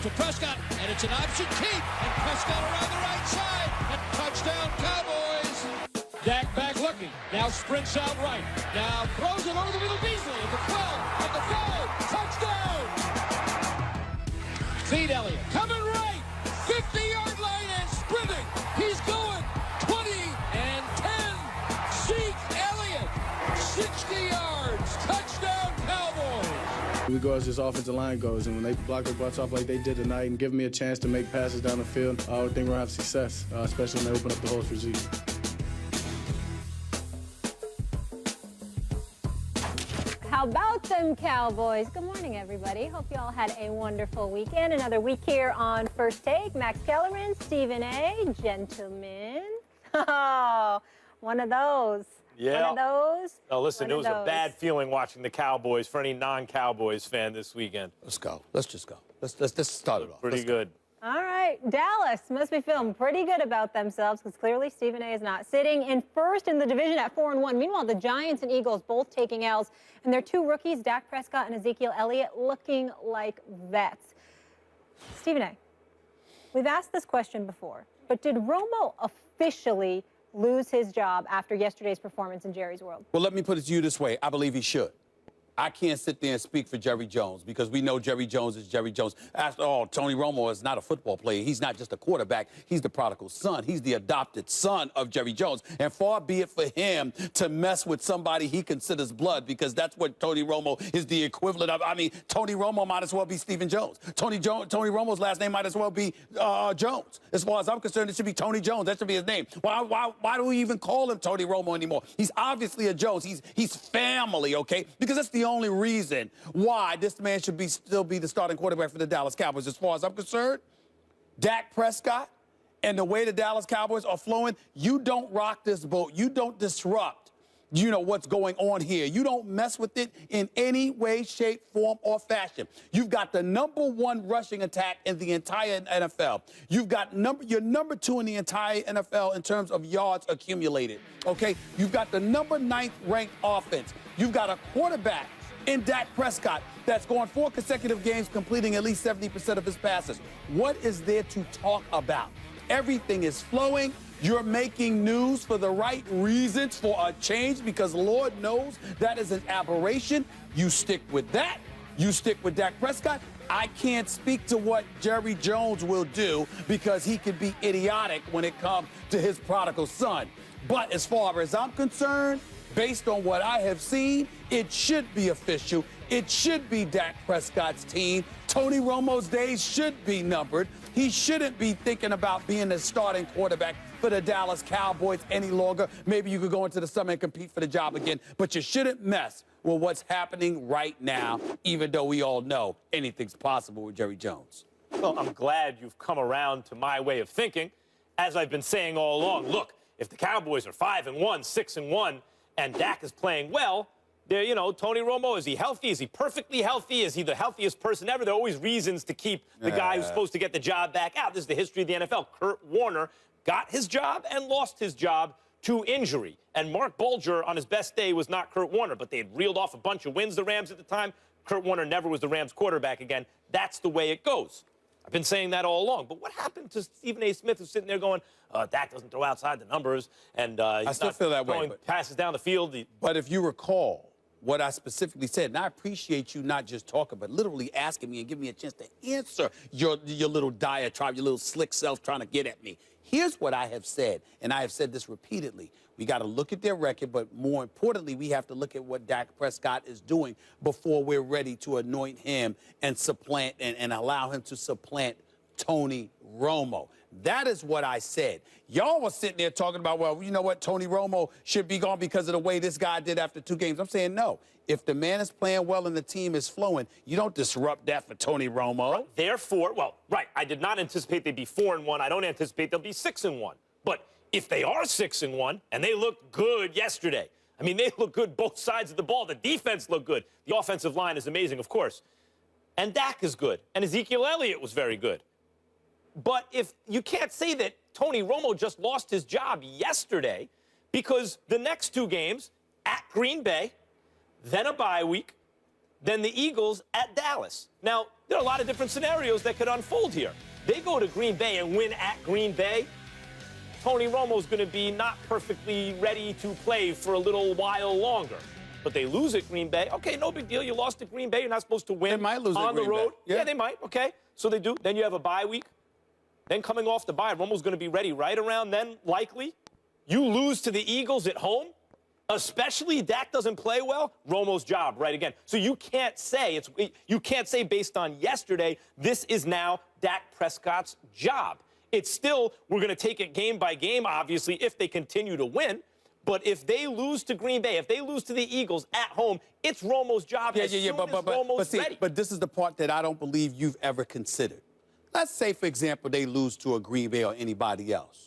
to Prescott, and it's an option keep, and Prescott around the right side, and touchdown Cowboys. Dak back looking, now sprints out right, now throws it over the middle, Beasley at the 12, at the 5, touchdown. Feed Elliott, coming right, 50-yard line and sprinting, he's going 20 and 10. Zeke Elliott, 60 yards, touchdown Cowboys. We go as this offensive line goes, and when they block their butts off like they did tonight and give me a chance to make passes down the field, I would think we're going to have success, especially when they open up the holes for Zeke. How about them Cowboys? Good morning, everybody. Hope you all had a wonderful weekend. Another week here on First Take. Max Kellerman, Stephen A. Gentlemen. Oh, one of those. Yeah. One of those. No, listen, it was a bad feeling watching the Cowboys for any non-Cowboys fan this weekend. Let's go. Let's just go. Let's start it off. Pretty good. All right, Dallas must be feeling pretty good about themselves because clearly Stephen A. is not sitting in first in the division at 4-1. Meanwhile, the Giants and Eagles both taking L's, and their two rookies, Dak Prescott and Ezekiel Elliott, looking like vets. Stephen A., we've asked this question before, but did Romo officially lose his job after yesterday's performance in Jerry's World? Well, let me put it to you this way. I believe he should. I can't sit there and speak for Jerry Jones because we know Jerry Jones is Jerry Jones. After all, Tony Romo is not a football player. He's not just a quarterback. He's the prodigal son. He's the adopted son of Jerry Jones. And far be it for him to mess with somebody he considers blood, because that's what Tony Romo is the equivalent of. I mean, Tony Romo might as well be Stephen Jones. Tony Romo's last name might as well be Jones. As far as I'm concerned, it should be Tony Jones. That should be his name. Why do we even call him Tony Romo anymore? He's obviously a Jones. He's family, okay? Because that's the only reason why this man should still be the starting quarterback for the Dallas Cowboys. As far as I'm concerned, Dak Prescott and the way the Dallas Cowboys are flowing, you don't rock this boat. You don't disrupt, what's going on here. You don't mess with it in any way, shape, form, or fashion. You've got the #1 rushing attack in the entire NFL. You've got you're #2 in the entire NFL in terms of yards accumulated, okay? You've got the #9 ranked offense. You've got a quarterback in Dak Prescott that's going 4 consecutive games, completing at least 70% of his passes. What is there to talk about? Everything is flowing. You're making news for the right reasons for a change, because Lord knows that is an aberration. You stick with that. You stick with Dak Prescott. I can't speak to what Jerry Jones will do because he could be idiotic when it comes to his prodigal son. But as far as I'm concerned, based on what I have seen, it should be official. It should be Dak Prescott's team. Tony Romo's days should be numbered. He shouldn't be thinking about being the starting quarterback for the Dallas Cowboys any longer. Maybe you could go into the summer and compete for the job again, but you shouldn't mess with what's happening right now, even though we all know anything's possible with Jerry Jones. Well, I'm glad you've come around to my way of thinking. As I've been saying all along, look, if the Cowboys are 5-1, 6-1, and Dak is playing well, Tony Romo, is he healthy? Is he perfectly healthy? Is he the healthiest person ever? There are always reasons to keep the guy who's supposed to get the job back out. This is the history of the NFL. Kurt Warner got his job and lost his job to injury. And Mark Bulger, on his best day, was not Kurt Warner, but they had reeled off a bunch of wins, the Rams, at the time. Kurt Warner never was the Rams quarterback again. That's the way it goes. I've been saying that all along. But what happened to Stephen A. Smith, who's sitting there going, Dak doesn't throw outside the numbers, and I still feel that way, throwing passes down the field? But if you recall what I specifically said, and I appreciate you not just talking, but literally asking me and giving me a chance to answer your little diatribe, your little slick self trying to get at me. Here's what I have said, and I have said this repeatedly. We got to look at their record, but more importantly, we have to look at what Dak Prescott is doing before we're ready to anoint him and supplant and allow him to supplant Tony Romo. That is what I said. Y'all were sitting there talking about, well, you know what, Tony Romo should be gone because of the way this guy did after 2 games. I'm saying no. If the man is playing well and the team is flowing, you don't disrupt that for Tony Romo. Right. Therefore, I did not anticipate they'd be 4-1. I don't anticipate they'll be 6-1. But if they are 6-1 and they looked good yesterday, I mean, they look good both sides of the ball. The defense looked good. The offensive line is amazing, of course. And Dak is good. And Ezekiel Elliott was very good. But if you can't say that Tony Romo just lost his job yesterday, because the next 2 games, at Green Bay, then a bye week, than the Eagles at Dallas. Now, there are a lot of different scenarios that could unfold here. They go to Green Bay and win at Green Bay. Tony Romo's going to be not perfectly ready to play for a little while longer. But they lose at Green Bay. Okay, no big deal. You lost at Green Bay. You're not supposed to win They might lose on at the Green road. Bay. Yeah, they might. Okay, so they do. Then you have a bye week. Then coming off the bye, Romo's going to be ready right around then, likely. You lose to the Eagles at home, especially Dak doesn't play well, Romo's job right again. So you can't say based on yesterday, this is now Dak Prescott's job. It's still, we're going to take it game by game, obviously, if they continue to win. But if they lose to Green Bay, if they lose to the Eagles at home, it's Romo's job as soon as Romo's ready. But this is the part that I don't believe you've ever considered. Let's say, for example, they lose to a Green Bay or anybody else.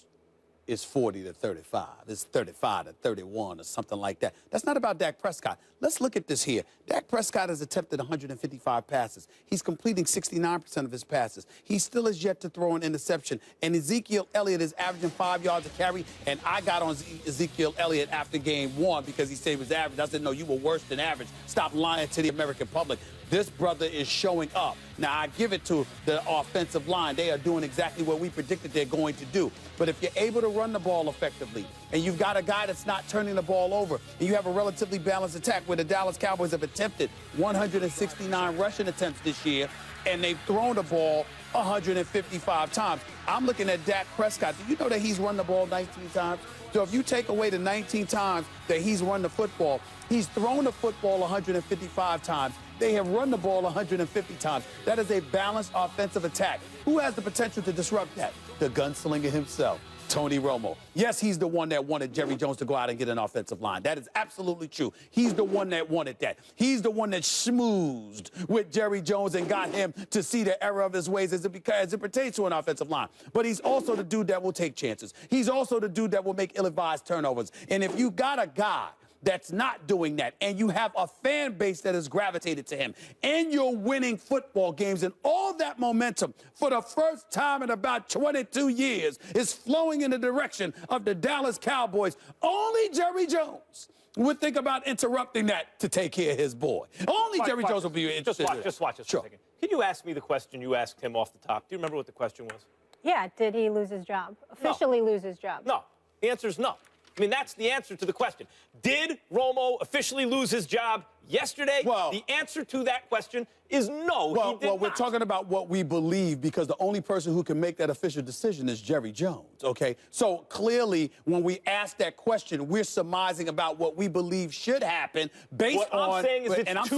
It's 40-35. It's 35-31 or something like that. That's not about Dak Prescott. Let's look at this here. Dak Prescott has attempted 155 passes. He's completing 69% of his passes. He still has yet to throw an interception. And Ezekiel Elliott is averaging 5 yards a carry. And I got on Ezekiel Elliott after game 1 because he said he was average. I said, no, you were worse than average. Stop lying to the American public. This brother is showing up. Now, I give it to the offensive line. They are doing exactly what we predicted they're going to do. But if you're able to run the ball effectively, and you've got a guy that's not turning the ball over, and you have a relatively balanced attack where the Dallas Cowboys have attempted 169 rushing attempts this year, and they've thrown the ball 155 times. I'm looking at Dak Prescott. Do you know that he's run the ball 19 times? So if you take away the 19 times that he's run the football, he's thrown the football 155 times. They have run the ball 150 times. That is a balanced offensive attack. Who has the potential to disrupt that? The gunslinger himself, Tony Romo. Yes, he's the one that wanted Jerry Jones to go out and get an offensive line. That is absolutely true. He's the one that wanted that. He's the one that schmoozed with Jerry Jones and got him to see the error of his ways as it pertains to an offensive line. But he's also the dude that will take chances. He's also the dude that will make ill-advised turnovers. And if you got a guy that's not doing that, and you have a fan base that has gravitated to him, and you're winning football games, and all that momentum for the first time in about 22 years is flowing in the direction of the Dallas Cowboys, only Jerry Jones would think about interrupting that to take care of his boy. Only Jerry Jones will be interested in it. Just watch this for a second. Can you ask me the question you asked him off the top? Do you remember what the question was? Yeah, did he lose his job? Officially lose his job? No. The answer is no. I mean, that's the answer to the question. Did Romo officially lose his job yesterday? Well, the answer to that question is no, he did not. We're talking about what we believe because the only person who can make that official decision is Jerry Jones, okay? So clearly, when we ask that question, we're surmising about what we believe should happen based on... What I'm saying is it's too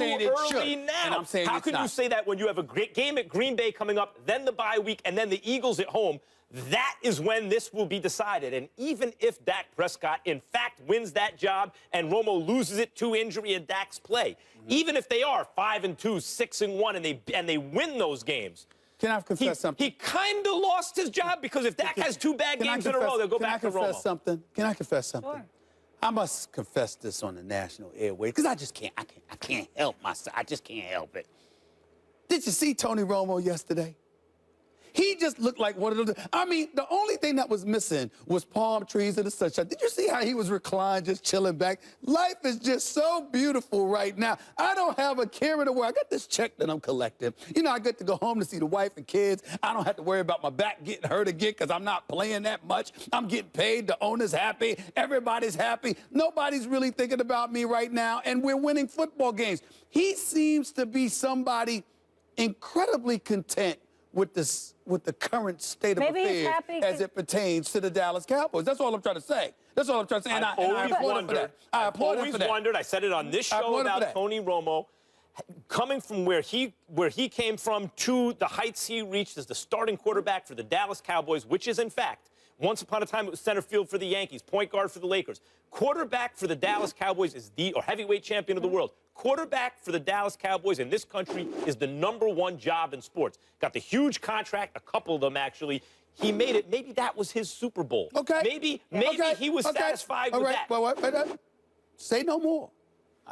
early now. And I'm saying How can you say that when you have a great game at Green Bay coming up, then the bye week, and then the Eagles at home? That is when this will be decided. And even if Dak Prescott, in fact, wins that job and Romo loses it to injury in Dak's play, even if they are 5-2, 6-1, and they win those games, can I confess something? He kind of lost his job because if Dak has 2 bad games in a row, they'll go back to Romo. Can I confess something? Sure. I must confess this on the national airways because I can't help myself. I just can't help it. Did you see Tony Romo yesterday? He just looked like one of those. I mean, the only thing that was missing was palm trees and the sunshine. Did you see how he was reclined, just chilling back? Life is just so beautiful right now. I don't have a care in the world. I got this check that I'm collecting. You know, I get to go home to see the wife and kids. I don't have to worry about my back getting hurt again because I'm not playing that much. I'm getting paid. The owner's happy. Everybody's happy. Nobody's really thinking about me right now, and we're winning football games. He seems to be somebody incredibly content with the current state of affairs as it pertains to the Dallas Cowboys. That's all I'm trying to say. That's all I'm trying to say. And I applaud him for that. I applaud him for that. I've always wondered, I said it on this show about Tony Romo, coming from where he came from to the heights he reached as the starting quarterback for the Dallas Cowboys, which is, in fact, once upon a time it was center field for the Yankees, point guard for the Lakers. Quarterback for the Dallas Cowboys is or heavyweight champion of the world. Quarterback for the Dallas Cowboys in this country is the #1 job in sports. Got the huge contract, a couple of them actually. He made it. Maybe that was his Super Bowl. Okay. Maybe he was satisfied with that. Well, say no more.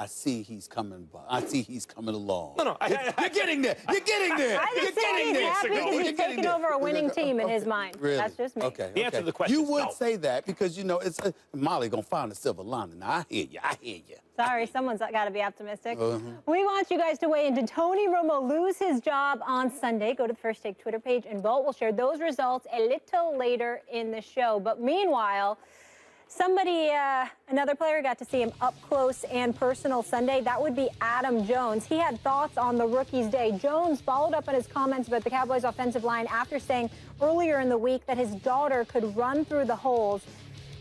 I see he's coming by. I see he's coming along. No, You're getting there. You're getting there. I You're just think getting he's there. happy because You're he's getting taken there. over a winning team in his mind. Really? That's just me. Okay. The answer to the question You is would no. say that because, you know, it's Molly going to find a silver lining. Now, I hear you. I hear you. Sorry, someone's got to be optimistic. We want you guys to weigh in. Did Tony Romo lose his job on Sunday? Go to the First Take Twitter page and vote. We'll share those results a little later in the show. But meanwhile, another player got to see him up close and personal Sunday. That would be Adam Jones. He had thoughts on the rookie's day. Jones followed up on his comments about the Cowboys' offensive line after saying earlier in the week that his daughter could run through the holes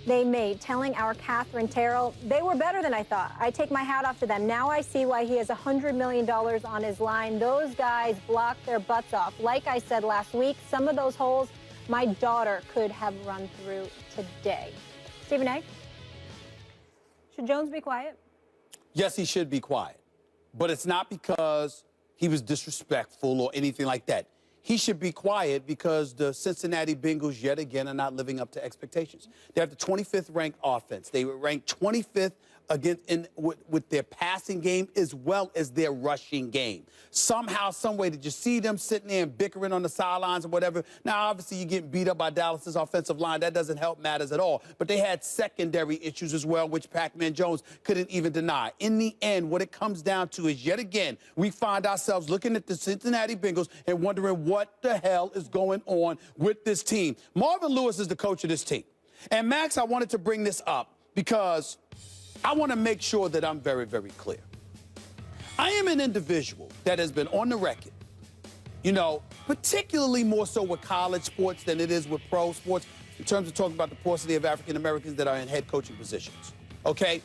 they made, telling our Catherine Terrell, "They were better than I thought. I take my hat off to them. Now I see why he has $100 million on his line. Those guys blocked their butts off. Like I said last week, some of those holes my daughter could have run through today." Stephen A., should Jones be quiet? Yes, he should be quiet. But it's not because he was disrespectful or anything like that. He should be quiet because the Cincinnati Bengals, yet again, are not living up to expectations. They have the 25th ranked offense. They were ranked 25th with their passing game as well as their rushing game. Somehow, some way, did you see them sitting there and bickering on the sidelines or whatever? Now, obviously, you're getting beat up by Dallas's offensive line. That doesn't help matters at all. But they had secondary issues as well, which Pac-Man Jones couldn't even deny. In the end, what it comes down to is, yet again, we find ourselves looking at the Cincinnati Bengals and wondering what the hell is going on with this team. Marvin Lewis is the coach of this team. And, Max, I wanted to bring this up because I want to make sure that I'm very, very clear. I am an individual that has been on the record, you know, particularly more so with college sports than it is with pro sports in terms of talking about the paucity of African Americans that are in head coaching positions, okay?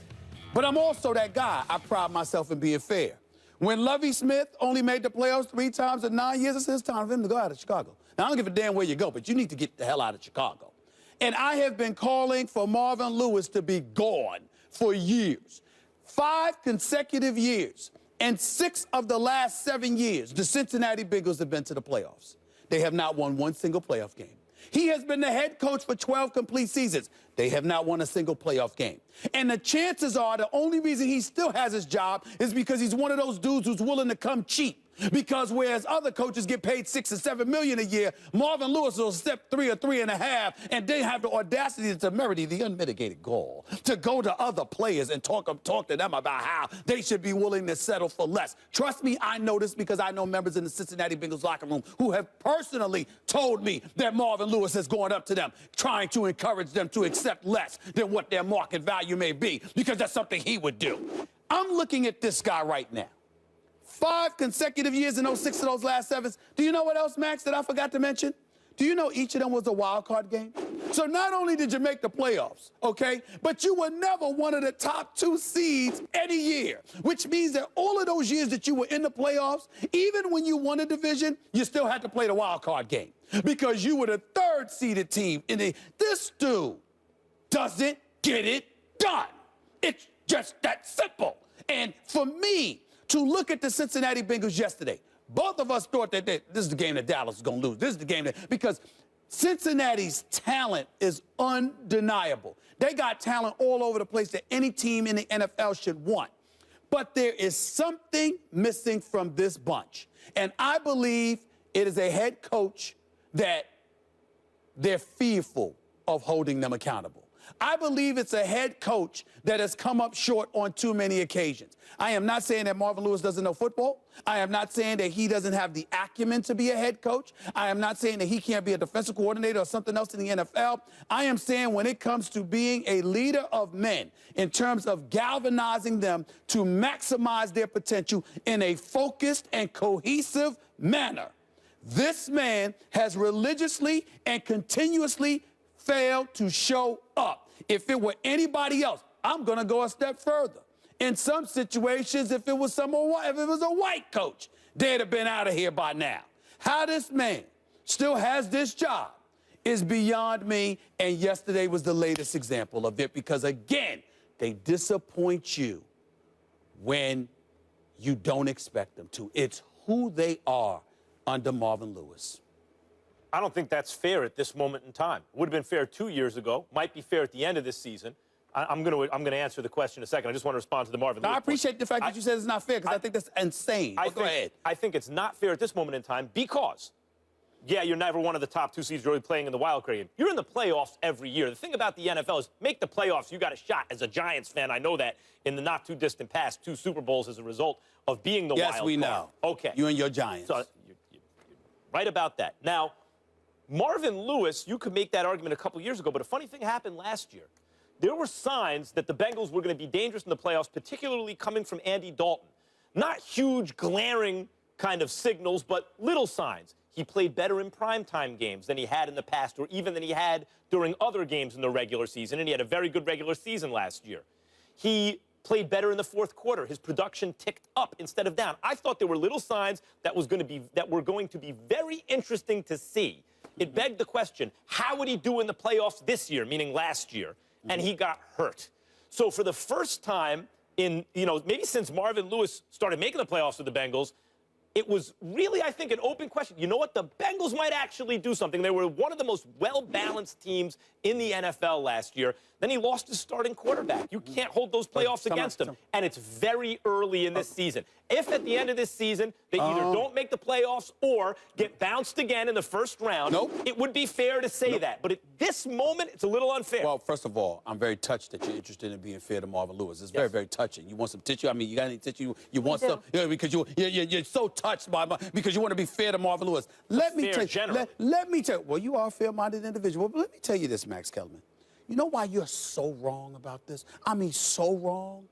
But I'm also that guy. I pride myself in being fair. When Lovie Smith only made the playoffs 3 times in 9 years, it's time for him to go out of Chicago. Now, I don't give a damn where you go, but you need to get the hell out of Chicago. And I have been calling for Marvin Lewis to be gone for years. 5 consecutive years. And 6 of the last 7 years, the Cincinnati Bengals have been to the playoffs. They have not won one single playoff game. He has been the head coach for 12 complete seasons. They have not won a single playoff game. And the chances are the only reason he still has his job is because he's one of those dudes who's willing to come cheap. Because whereas other coaches get paid $6 or $7 million a year, Marvin Lewis will step 3 or 3.5, and they have the audacity, the temerity, the unmitigated gall to go to other players and talk to them about how they should be willing to settle for less. Trust me, I know this because I know members in the Cincinnati Bengals locker room who have personally told me that Marvin Lewis has gone up to them, trying to encourage them to accept less than what their market value may be, because that's something he would do. I'm looking at this guy right now. 5 consecutive years in those 6 of those last 7. Do you know what else, Max, that I forgot to mention? Do you know each of them was a wild card game? So not only did you make the playoffs, okay, but you were never one of the top 2 seeds any year, which means that all of those years that you were in the playoffs, even when you won a division, you still had to play the wild card game because you were the 3rd seeded team. This dude doesn't get it done. It's just that simple. And for me, to look at the Cincinnati Bengals yesterday, both of us thought that this is the game that Dallas is going to lose. This is the game because Cincinnati's talent is undeniable. They got talent all over the place that any team in the NFL should want. But there is something missing from this bunch. And I believe it is a head coach that they're fearful of holding them accountable. I believe it's a head coach that has come up short on too many occasions. I am not saying that Marvin Lewis doesn't know football. I am not saying that he doesn't have the acumen to be a head coach. I am not saying that he can't be a defensive coordinator or something else in the NFL. I am saying when it comes to being a leader of men, in terms of galvanizing them to maximize their potential in a focused and cohesive manner, this man has religiously and continuously failed to show up. If it were anybody else, I'm going to go a step further. In some situations, if it was a white coach, they'd have been out of here by now. How this man still has this job is beyond me, and yesterday was the latest example of it because, again, they disappoint you when you don't expect them to. It's who they are under Marvin Lewis. I don't think that's fair at this moment in time. It would have been fair 2 years ago, might be fair at the end of this season. I'm gonna answer the question in a second. I just want to respond to the Marvin No, Lewis I appreciate the fact that you said it's not fair, because I think that's insane. Go ahead. I think it's not fair at this moment in time because, yeah, you're never one of the top 2 seeds really playing in the wild card game. You're in the playoffs every year. The thing about the NFL is make the playoffs, you got a shot. As a Giants fan, I know that in the not-too-distant past, 2 Super Bowls as a result of being the wild card. Yes, we know. Okay. You and your Giants. So, you're right about that. Now, Marvin Lewis, you could make that argument a couple years ago, but a funny thing happened last year. There were signs that the Bengals were going to be dangerous in the playoffs, particularly coming from Andy Dalton. Not huge, glaring kind of signals, but little signs. He played better in primetime games than he had in the past, or even than he had during other games in the regular season, and he had a very good regular season last year. He played better in the fourth quarter. His production ticked up instead of down. I thought there were little signs that were going to be very interesting to see. It begged the question, how would he do in the playoffs this year, meaning last year? And he got hurt. So for the first time in, maybe since Marvin Lewis started making the playoffs with the Bengals, it was really, I think, an open question. You know what? The Bengals might actually do something. They were one of the most well-balanced teams in the NFL last year. Then he lost his starting quarterback. You can't hold those playoffs against him. And it's very early in this season. If at the end of this season they either don't make the playoffs or get bounced again in the first round, it would be fair to say that. But at this moment, it's a little unfair. Well, first of all, I'm very touched that you're interested in being fair to Marvin Lewis. It's very, very touching. You want some tissue? I mean, you got any tissue? You want some? Because you're so touched by because you want to be fair to Marvin Lewis. Let me tell you. Well, you are a fair-minded individual. But let me tell you this, Max Kellerman. You know why you're so wrong about this? I mean, so wrong?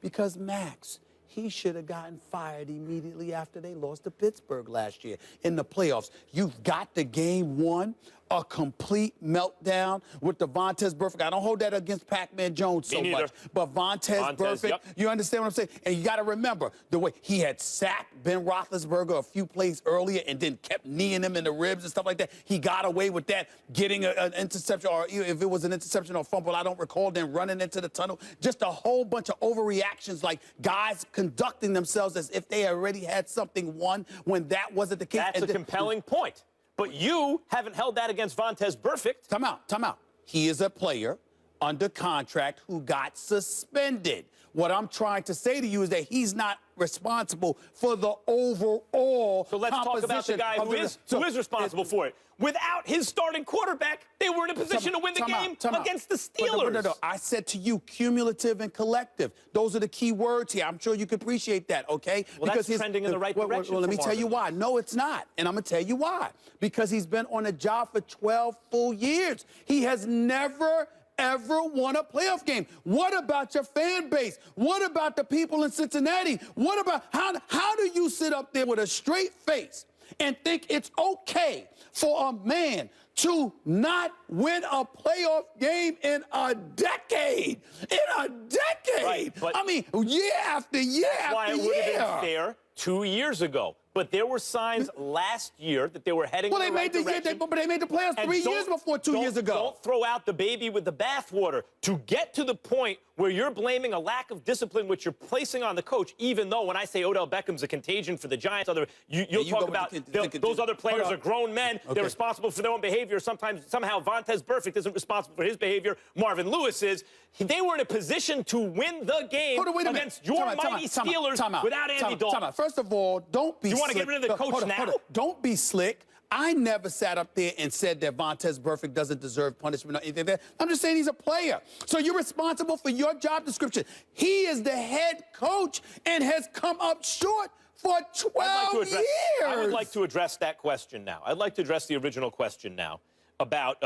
Because, Max, he should have gotten fired immediately after they lost to Pittsburgh last year in the playoffs. You've got the game won, a complete meltdown with the Vontaze Burfict. I don't hold that against Pac-Man Jones so much, but Vontaze Burfict, you understand what I'm saying? And you got to remember the way he had sacked Ben Roethlisberger a few plays earlier and then kept kneeing him in the ribs and stuff like that. He got away with that, getting an interception, or if it was an interception or fumble, I don't recall, then running into the tunnel. Just a whole bunch of overreactions, like guys conducting themselves as if they already had something won when that wasn't the case. That's a compelling point. But you haven't held that against Vontaze Burfict. Time out. He is a player under contract who got suspended. What I'm trying to say to you is that he's not responsible for the overall So let's talk about the guy who is responsible for it. Without his starting quarterback, they were in a position to win the game against the Steelers. No. I said to you, cumulative and collective. Those are the key words here. I'm sure you can appreciate that, okay? Well, because that's trending in the right direction. Well, let me tell you why. No, it's not. And I'm going to tell you why. Because he's been on the job for 12 full years. He has never ever won a playoff game. What about your fan base? What about the people in Cincinnati? What about how do you sit up there with a straight face and think it's okay for a man to not win a playoff game in a decade? In a decade! Right, but I mean, year after year after year. That's why it would have been fair 2 years ago. But there were signs last year that they were heading in the right direction. But they made the playoffs 3 years before 2 years ago. Don't throw out the baby with the bathwater. To get to the point where you're blaming a lack of discipline, which you're placing on the coach, even though when I say Odell Beckham's a contagion for the Giants, you'll talk about those other players are grown men. Okay. They're responsible for their own behavior. Somehow Vontaze Burfict isn't responsible for his behavior. Marvin Lewis is. They were in a position to win the game against your mighty Steelers without Andy Dalton. First of all, don't be want to get rid of the coach now? Don't be slick. I never sat up there and said that Vontaze Burfict doesn't deserve punishment or anything like that. I'm just saying he's a player. So you're responsible for your job description. He is the head coach and has come up short for 12 years. I would like to address that question now. I'd like to address the original question now about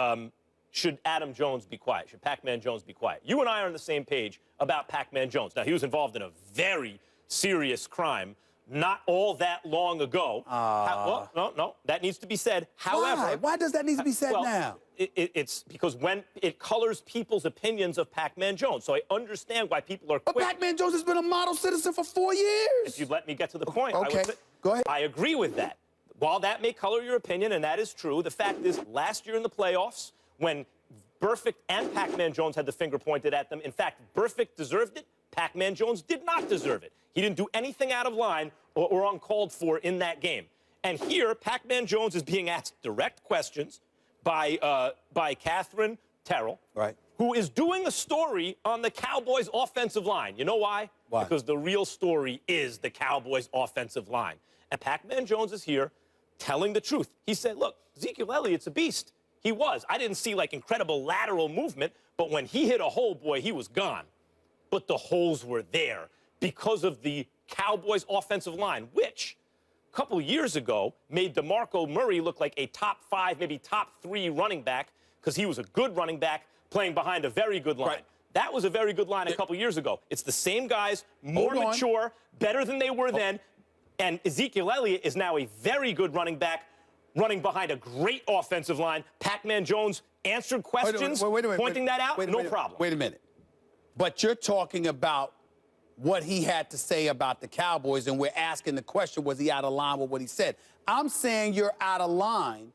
should Adam Jones be quiet? Should Pac-Man Jones be quiet? You and I are on the same page about Pac-Man Jones. Now, he was involved in a very serious crime not all that long ago. Well, no, that needs to be said. However, why does that need to be said now? It's because when it colors people's opinions of Pac-Man Jones. So I understand why people are quick. But Pac-Man Jones has been a model citizen for 4 years. If you'd let me get to the point. Okay, go ahead. I agree with that. While that may color your opinion, and that is true, the fact is last year in the playoffs, when Burfict and Pac-Man Jones had the finger pointed at them, in fact, Burfict deserved it. Pac-Man Jones did not deserve it. He didn't do anything out of line or uncalled for in that game. And here, Pac-Man Jones is being asked direct questions by Catherine Terrell. Right. who is doing a story on the Cowboys' offensive line. You know why? Why? Because the real story is the Cowboys' offensive line. And Pac-Man Jones is here telling the truth. He said, look, Ezekiel Elliott's a beast. He was. I didn't see, like, incredible lateral movement, but when he hit a hole, boy, he was gone. But the holes were there because of the Cowboys' offensive line, which a couple years ago made DeMarco Murray look like a top 5, maybe top 3 running back because he was a good running back playing behind a very good line. Right. That was a very good line a couple years ago. It's the same guys, more mature, better than they were then. And Ezekiel Elliott is now a very good running back, running behind a great offensive line. Pac-Man Jones answered questions, pointing that out, no problem. Wait a minute. But you're talking about what he had to say about the Cowboys, and we're asking the question, was he out of line with what he said? I'm saying you're out of line,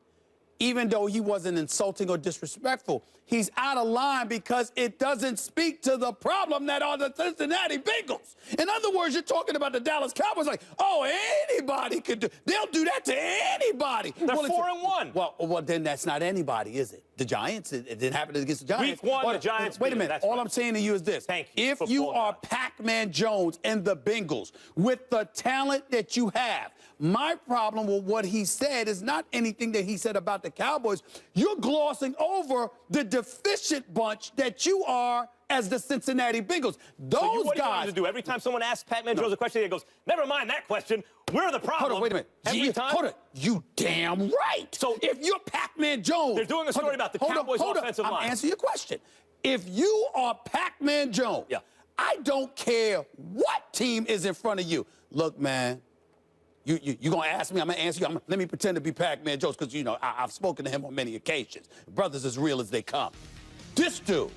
even though he wasn't insulting or disrespectful. He's out of line because it doesn't speak to the problem that are the Cincinnati Bengals. In other words, you're talking about the Dallas Cowboys like, oh, anybody could do. They'll do that to anybody. They're 4-1. Well, then that's not anybody, is it? The Giants, it didn't happen against the Giants. Week 1, the Giants. Wait a minute. All I'm saying to you is this. Thank you. If you are Pac-Man Jones and the Bengals with the talent that you have, my problem with what he said is not anything that he said about the Cowboys. You're glossing over the deficient bunch that you are as the Cincinnati Bengals. Those what guys. To do every time someone asks Pac-Man Jones a question, he goes, "Never mind that question. We're the problem." Hold on, wait a minute. Every time. Hold on. You damn right. So if you're Pac-Man Jones, they're doing a story about the Cowboys' offensive line. I'm answering your question. If you are Pac-Man Jones, I don't care what team is in front of you. Look, man. You're going to ask me, I'm going to answer you. Let me pretend to be Pac-Man Jones because, you know, I've spoken to him on many occasions. Brothers as real as they come. This dude,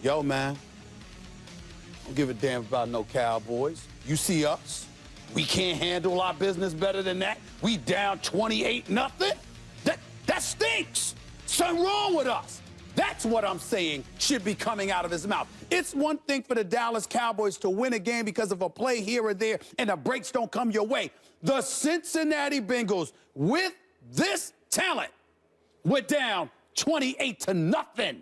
yo, man, don't give a damn about no Cowboys. You see us? We can't handle our business better than that. We down 28-0. That stinks. Something wrong with us. That's what I'm saying should be coming out of his mouth. It's one thing for the Dallas Cowboys to win a game because of a play here or there and the breaks don't come your way. The Cincinnati Bengals, with this talent, were down 28-0.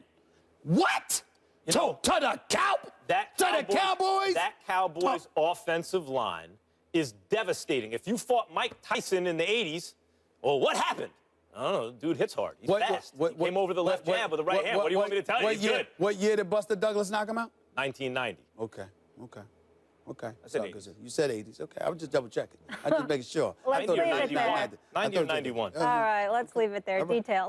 What? To the Cowboys? That Cowboys offensive line is devastating. If you fought Mike Tyson in the 80s, well, what happened? I don't know. Dude hits hard. He's fast. He came over the left jab with the right hand. What do you want me to tell you? He's good. What year did Buster Douglas knock him out? 1990. Okay. I said 80s. You said 80s. Okay, I was just double checking. I was just making sure. Let's leave it there. 90 or 91. All right, let's leave it there. Details.